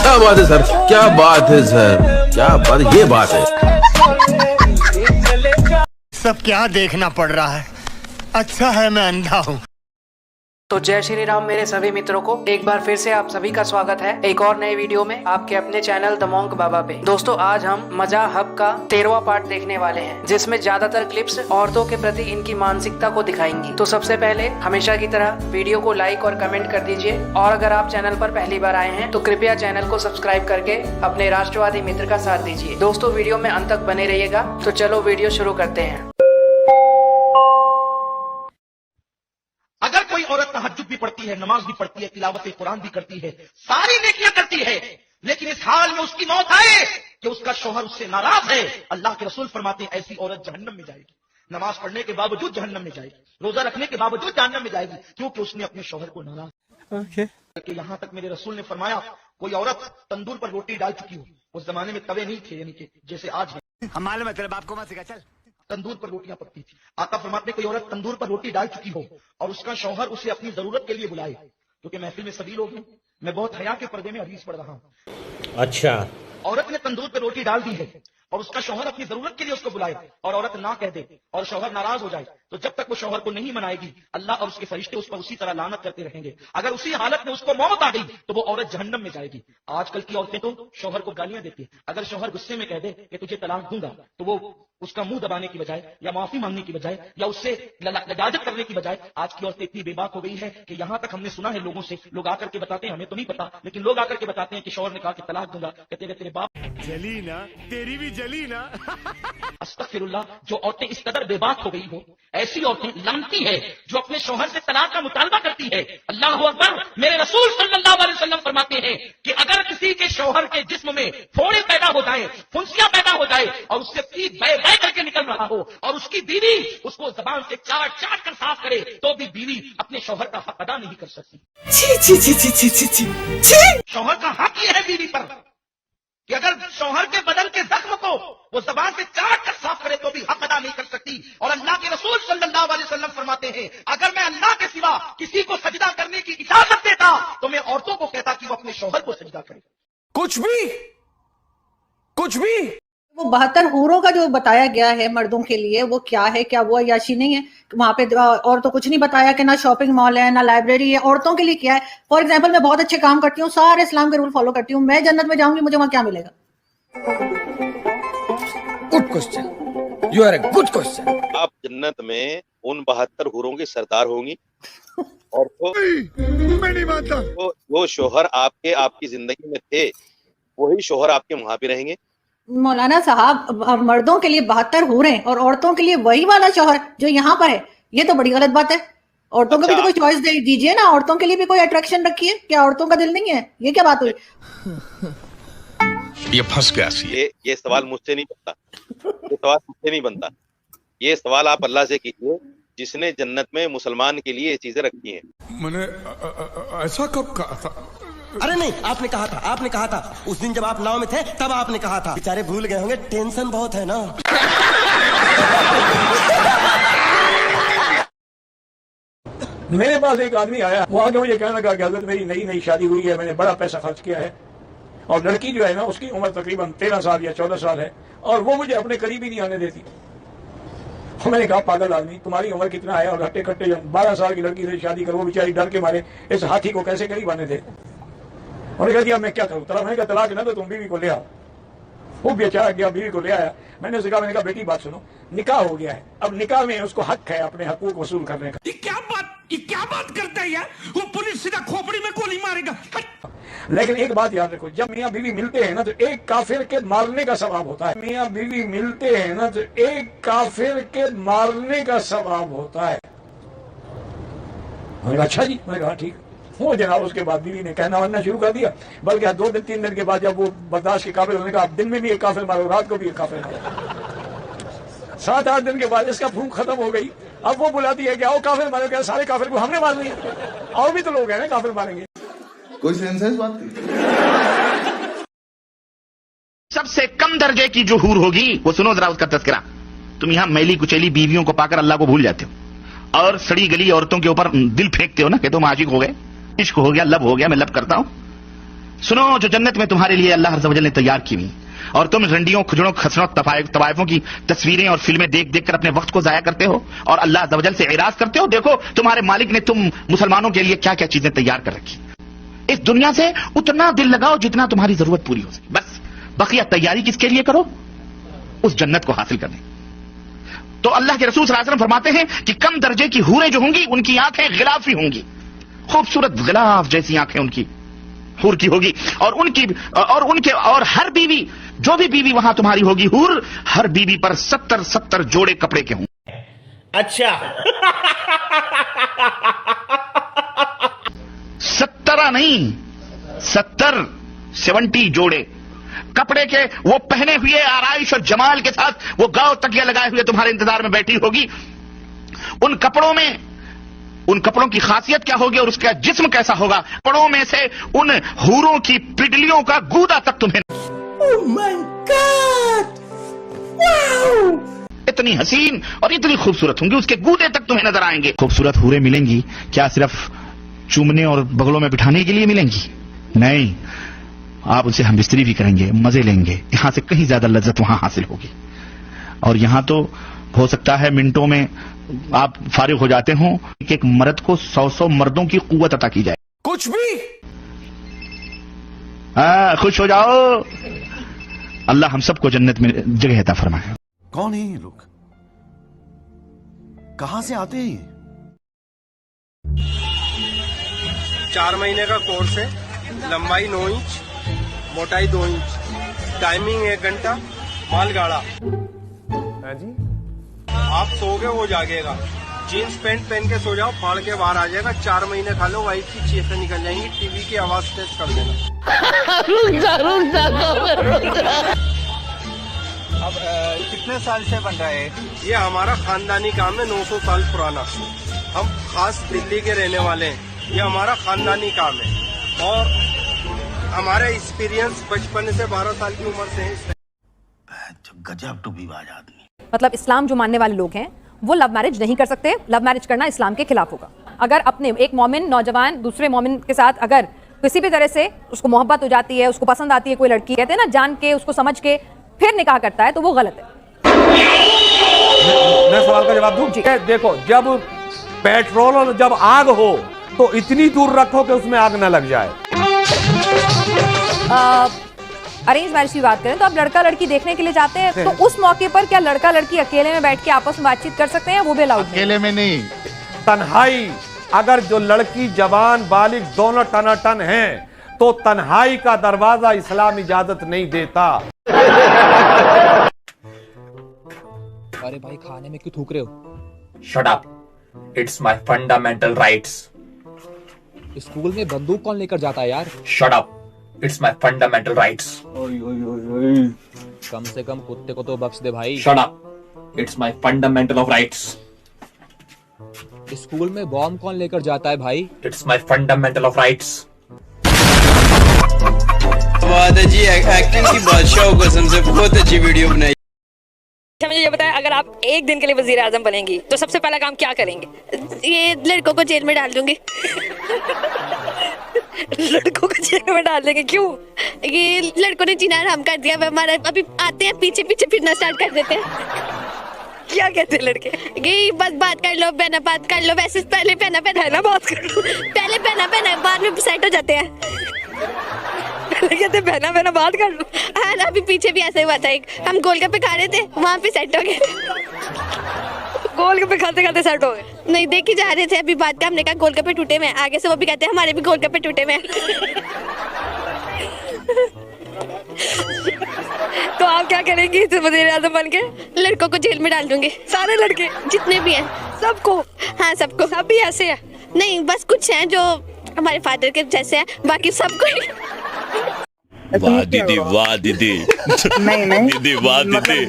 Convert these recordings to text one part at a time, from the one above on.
क्या बात है सर, क्या बात है सर, क्या बात, ये बात है। सब क्या देखना पड़ रहा है, अच्छा है मैं अंधा हूँ। तो जय श्री राम मेरे सभी मित्रों को एक बार फिर से आप सभी का स्वागत है एक और नए वीडियो में आपके अपने चैनल द मोंक बाबा पे। दोस्तों आज हम मजा हब का 13वां पार्ट देखने वाले हैं, जिसमें ज्यादातर क्लिप्स औरतों के प्रति इनकी मानसिकता को दिखाएंगी। तो सबसे पहले हमेशा की तरह वीडियो को लाइक और कमेंट कर दीजिए, और अगर आप चैनल पर पहली बार आए हैं तो कृपया चैनल को सब्सक्राइब करके अपने राष्ट्रवादी मित्र का साथ दीजिए। दोस्तों वीडियो में अंत तक बने रहिएगा। तो चलो वीडियो शुरू करते हैं। अगर कोई औरत तहज्जुद भी पढ़ती है, नमाज भी पढ़ती है, तिलावत कुरान भी करती है, सारी नेकियां करती है, लेकिन इस हाल में उसकी मौत आए कि उसका शौहर उससे नाराज है, अल्लाह के रसूल फरमाते हैं ऐसी औरत जहन्नम में जाएगी। नमाज पढ़ने के बावजूद जहन्नम में जाएगी, रोजा रखने के बावजूद जहन्नम में जाएगी, क्योंकि उसने अपने शौहर को नाराज कि यहां तक मेरे रसूल ने फरमाया कोई औरत तंदूर पर रोटी डाल चुकी हो, उस जमाने में तवे नहीं थे यानी कि जैसे आज है, हमारे मतलब आपको मत सिखा, चल तंदूर पर रोटियां पकती थी। आका फरमाते हैं कोई औरत तंदूर पर रोटी डाल चुकी हो और उसका शौहर उसे अपनी जरूरत के लिए बुलाए, क्योंकि महफिल में सभी लोग हैं, मैं बहुत हया के पर्दे में हदीस पढ़ रहा हूं। अच्छा, औरत ने तंदूर पर रोटी डाल दी है और उसका शौहर अपनी जरूरत के लिए उसको बुलाए और औरत ना कह दे और शौहर नाराज हो जाए, तो जब तक वो शौहर को नहीं मनाएगी अल्लाह और उसके फरिश्ते उस पर उसी तरह लानत करते रहेंगे। अगर उसी हालत में उसको मौत आ गई तो वो औरत जहन्नम में जाएगी। आजकल की औरतें तो शौहर को गालियां देती है, अगर शौहर गुस्से में कह दे कि तुझे तलाक दूंगा तो वो उसका मुंह दबाने की बजाय या माफी मांगने की बजाय या उससे लजाजत करने की बजाय आज की औरतें इतनी बेबाक हो गई है कि यहां तक हमने सुना है लोगों से, लोग आकर के बताते हैं, हमें तो नहीं पता, लेकिन लोग आकर के बताते हैं कि शौहर ने कहा कि तलाक दूंगा, कहते हैं तेरे बाप जली ना, तेरी भी जली ना। अस्तगफिरुल्लाह, जो औरतें इस कदर बेबाक हो गई हो, ऐसी औरतें लानती है जो अपने शौहर से तलाक का मुतालबा करती है। अल्लाह अकबर, मेरे रसूल सल्लल्लाहु अलैहि वसल्लम फरमाते हैं कि अगर किसी के शौहर के जिस्म में फोड़े पैदा हो जाए, फुंसियां पैदा हो जाए और उससे पीठ बह करके निकल रहा हो और उसकी बीवी उसको जबान से चाट चाट कर साफ करे, तो भी बीवी अपने शौहर का हक अदा नहीं कर सकती। शौहर का हक ये है बीवी पर कि अगर शौहर के बदन के जख्म को वो जबान से चाट कर साफ करे तो भी हक अदा नहीं कर सकती। और अल्लाह के रसूल सल्लल्लाहु अलैहि वसल्लम फरमाते हैं अगर मैं अल्लाह के सिवा किसी को सजदा करने की इजाजत देता तो मैं औरतों को कहता कि वो अपने शौहर को सजदा करे। कुछ भी वो 72 हूरों का जो बताया गया है मर्दों के लिए, वो क्या है? क्या वो अय्याशी नहीं है? वहां पे और तो कुछ नहीं बताया कि ना शॉपिंग मॉल है ना लाइब्रेरी है। औरतों के लिए क्या है? फॉर एग्जांपल मैं बहुत अच्छे काम करती हूँ, सारे इस्लाम के रूल फॉलो करती हूँ, मैं जन्नत में जाऊंगी, मुझे वहां क्या मिलेगा? Good question, you are a good question. आप जन्नत में उन 72 हूरों की सरदार होंगी और मैं नहीं मानता। वो शोहर आपकी जिंदगी में थे वही शोहर आपके वहां भी रहेंगे। मौलाना साहब, मर्दों के लिए 72 हूरें और औरतों के लिए वही वाला शौहर जो यहाँ पर है, ये तो बड़ी गलत बात है। औरतों को भी तो कोई चॉइस दीजिए ना, औरतों के लिए भी कोई अट्रैक्शन रखिए। क्या औरतों का दिल नहीं है? ये क्या बात हुई? ये फंस गया। ये सवाल मुझसे नहीं बनता, ये सवाल मुझसे नहीं बनता। ये सवाल आप अल्लाह से कीजिए जिसने जन्नत में मुसलमान के लिए ये चीजें रखी हैं। मैंने ऐसा कब कहा था? अरे नहीं, आपने कहा था उस दिन जब आप नाव में थे तब आपने कहा था। बेचारे भूल गए होंगे, टेंशन बहुत है ना। मेरे पास एक आदमी आया, वो आगे मुझे कहने लगा कि हज़रत मेरी नई शादी हुई है, मैंने बड़ा पैसा खर्च किया है और लड़की जो है ना उसकी उम्र तकरीबन 13 साल या 14 साल है और वो मुझे अपने करीब ही नहीं आने देती। मैंने कहा पागल आदमी, तुम्हारी उम्र कितना है और हट्टे कट्टे 12 साल की लड़की से शादी करो, बेचारी डर के मारे इस हाथी को कैसे करीब आने दे। उन्होंने कहा दिया मैं क्या करूं? मैंने कहा तलाक ना तो तुम बीवी को ले आओ। वो बेचारा गया, बीवी को ले आया। मैंने उससे मैंने कहा बेटी बात सुनो, निकाह हो गया है, अब निकाह में उसको हक है अपने हकूक वसूल करने का। ये क्या बात करता है यार? वो पुलिस सीधा खोपड़ी में गोली मारेगा। लेकिन एक बात याद रखो, जब मियाँ बीवी मिलते हैं ना तो एक काफिर के मारने का सवाब होता है। मियाँ बीवी मिलते हैं ना तो एक काफिर के मारने का सवाब होता है। मैंने कहा अच्छा जी। मैंने कहा ठीक। वो जनाब उसके बाद बीवी ने कहना वरना शुरू कर दिया, बल्कि 2-3 दिन के बाद जब वो बर्दाश्त के काबिल होने का, दिन में भी एक काफिर मारो, रात को भी एक काफिर मारो। 7-8 दिन के बाद इसका भूख खत्म हो गई। अब वो बुलाती है कि आओ काफिर मारो। क्या सारे काफिर को हमने मार लिया? और भी तो लोग हैं ना काफिर मारेंगे। कोई सेंस है इस बात की? सबसे कम दर्जे की जो हूर होगी वो सुनो जरा उसका तस्करा। तुम यहां मैली कुचैली बीवियों को पाकर अल्लाह को भूल जाते हो और सड़ी गली औरतों के ऊपर दिल फेंकते हो ना कि तुम आशिक हो गए, इश्क हो गया, लब हो गया, मैं लब करता हूं। सुनो, जो जन्नत में तुम्हारे लिए अल्लाह अज़्ज़ व जल ने तैयार की हुई, और तुम रंडियों, खुजड़ों, खसरों, तवाइफों की तस्वीरें और फिल्में देख देख कर अपने वक्त को जाया करते हो और अल्लाह अज़्ज़ व जल से एराज करते हो। देखो तुम्हारे मालिक ने तुम मुसलमानों के लिए क्या क्या चीजें तैयार कर रखी। इस दुनिया से उतना दिल लगाओ जितना तुम्हारी जरूरत पूरी हो सके, बस। बकिया तैयारी किसके लिए करो? उस जन्नत को हासिल करने। तो अल्लाह के रसूल सल्लल्लाहु अलैहि वसल्लम फरमाते हैं कि कम दर्जे की हूरें जो होंगी उनकी आंखें गिलाफी होंगी, खूबसूरत गिलाफ जैसी आंखें उनकी हूर की होगी, और हर बीवी, जो भी बीवी वहां तुम्हारी होगी हूर, हर बीवी पर 70 जोड़े कपड़े के होंगे। अच्छा 70 नहीं, 70 जोड़े कपड़े के वो पहने हुए आराइश और जमाल के साथ वो गाँव तकिया लगाए हुए तुम्हारे इंतजार में बैठी होगी। उन कपड़ों की खासियत क्या होगी और उसका जिस्म कैसा होगा? कपड़ों में से उन हूरों की पिडलियों का गूदा तक तुम्हें Oh my God! Wow! इतनी हसीन और इतनी खूबसूरत होंगी, उसके गूदे तक तुम्हें नजर आएंगे। खूबसूरत हूरें मिलेंगी क्या सिर्फ चूमने और बगलों में बिठाने के लिए मिलेंगी? नहीं, आप उनसे हम बिस्तरी भी करेंगे, मजे लेंगे, यहां से कहीं ज्यादा लज्जत वहां हासिल होगी। और यहां तो हो सकता है मिनटों में आप फारिग हो जाते हो, एक मर्द को 100 मर्दों की कुव्वत अता की जाए। कुछ भी खुश हो जाओ, अल्लाह हम सबको जन्नत में जगह अता फरमाए। कौन है ये लोग? कहां से आते हैं ये? 4 महीने का कोर्स है, लंबाई 9 इंच, मोटाई 2 इंच, टाइमिंग 1 घंटा, माल गाड़ा। हाँ जी, आप सोओगे वो जागेगा। जीन्स पैंट पहन के सो जाओ, फाड़ के बाहर आ जाएगा। 4 महीने खा लो, वाइफ की चीखें निकल जाएंगी, टीवी की आवाज तेज कर देना। अब कितने साल से बन रहा है ये? हमारा खानदानी काम है, 900 साल पुराना। हम खास दिल्ली के रहने वाले हैं, ये हमारा खानदानी काम है और हमारा एक्सपीरियंस बचपन से 12 साल की उम्र से है। गजब टूबीबाज आदमी। मतलब इस्लाम जो मानने वाले लोग हैं वो लव मैरिज नहीं कर सकते। लव मैरिज करना इस्लाम के खिलाफ होगा। अगर अपने एक मोमिन नौजवान दूसरे मोमिन के साथ अगर किसी भी तरह से उसको मोहब्बत हो जाती है, उसको पसंद आती है कोई लड़की, कहते हैं ना जान के उसको समझ के फिर निकाह करता है, तो वो गलत है। मैं सवाल का जवाब दूं? देखो, जब पेट्रोल और जब आग हो तो इतनी दूर रखो कि उसमें आग न लग जाए। अरेंज मैरिज की बात करें तो आप लड़का लड़की देखने के लिए जाते हैं, तो उस मौके पर क्या लड़का लड़की अकेले में बैठ के आपस में बातचीत कर सकते हैं? वो भी अलाउड? अकेले में नहीं, तन्हाई। अगर जो लड़की जवान बालिग दोनों टनाटन हैं तो तन्हाई का दरवाजा इस्लाम इजाजत नहीं देता। अरे भाई, खाने में क्यों थूक रहे हो? Shut up, it's my fundamental rights. School में बंदूक कौन लेकर जाता है यार? Shut up, it's my fundamental rights. कम से कम कुत्ते को तो बख्श दे भाई। Shut up, it's my fundamental of rights. School में बॉम्ब कौन लेकर जाता है भाई? It's my fundamental of rights. जी, एक्टिंग की बादशाह कसम से बहुत अच्छी वीडियो बनाई। मुझे ये बताएं, अगर आप एक दिन के लिए वजीर आजम बनेंगी तो सबसे पहला काम क्या करेंगे? ये लड़कों को जेल में डाल दूंगी। लड़कों को जेल में डाल देंगे? क्यों? ये लड़कों ने जीना हराम कर दिया। हमारा अभी आते हैं पीछे पीछे फिरना स्टार्ट कर देते हैं। क्या कहते हैं लड़के? ये बस बात कर लो, पहना बात कर लो, वैसे पहले पहना बात कर लो, पहले पहना बाद में सेट हो जाते हैं। कहते बहना बात कर लो। हाँ ना, अभी पीछे भी ऐसा हुआ था। एक हम गोलगप्पे खा रहे थे, वहाँ पे सेट हो गए। गोलगप्पे खाते खाते सेट हो गए। नहीं, देखी जा रहे थे अभी बात का, हमने कहा गोलगप्पे टूटे में। आगे से वो भी कहते हैं हमारे भी गोलगप्पे टूटे में। तो आप क्या करेंगी वज़ीर आज़म बन के? लड़कों को जेल में डाल दूंगी, सारे लड़के जितने भी हैं सबको। हाँ, सबको। सब भी ऐसे है? नहीं, बस कुछ हैं जो हमारे फादर के जैसे हैं, बाकी सबको। वाह दीदी, वाह दीदी, दीदी, वाह दीदी,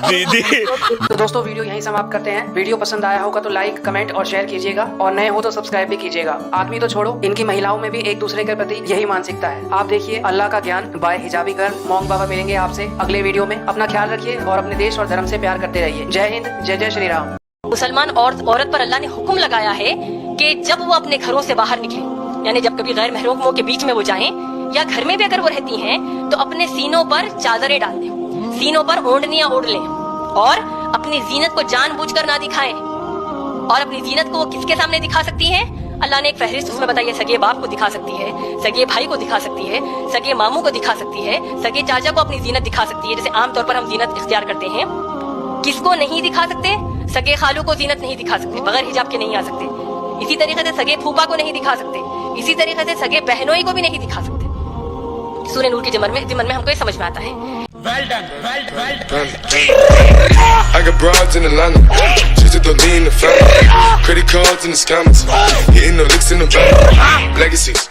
दीदी। तो दोस्तों वीडियो यहीं समाप्त करते हैं। वीडियो पसंद आया होगा तो लाइक, कमेंट और शेयर कीजिएगा, और नए हो तो सब्सक्राइब भी कीजिएगा। आदमी तो छोड़ो, इनकी महिलाओं में भी एक दूसरे के प्रति यही मानसिकता है। आप देखिए, अल्लाह का ज्ञान बाय हिजाबी गर्ल मोंग बाबा मिलेंगे आपसे अगले वीडियो में। अपना ख्याल रखिए और अपने देश और धर्म से प्यार करते रहिए। जय हिंद, जय जय श्री राम। मुसलमान औरत पर अल्लाह ने हुक्म लगाया है कि जब वो अपने घरों से बाहर निकले, यानी जब कभी गैर महरमों के बीच में वो जाएं, या घर में भी अगर वो रहती हैं, तो अपने सीनों पर चादरें डाल दें, सीनों पर ओढ़नियां ओढ़ लें, और अपनी जीनत को जानबूझकर ना दिखाएं। और अपनी जीनत को वो किसके सामने दिखा सकती हैं? अल्लाह ने एक फहरिस्त उसमें बताई है। सगे बाप को दिखा सकती है, सगे भाई को दिखा सकती है, सगे मामू को दिखा सकती है, सगे चाचा को अपनी जीनत दिखा सकती है, जैसे आमतौर पर हम जीनत इख्तियार करते हैं। किसको नहीं दिखा सकते? सगे खालू को जीनत नहीं दिखा सकते, बगैर हिजाब के नहीं आ सकते। इसी तरीके से सगे फूफा को नहीं दिखा सकते, इसी तरीके से सगे बहनोई को भी नहीं दिखा सकते। सूरह नूर के ज़िमन में हमको ये समझ में आता है। Well done, well done. I got broads in Atlanta, just to lean the family. Credit cards in the scammers, hitting the licks in the van. Legacies.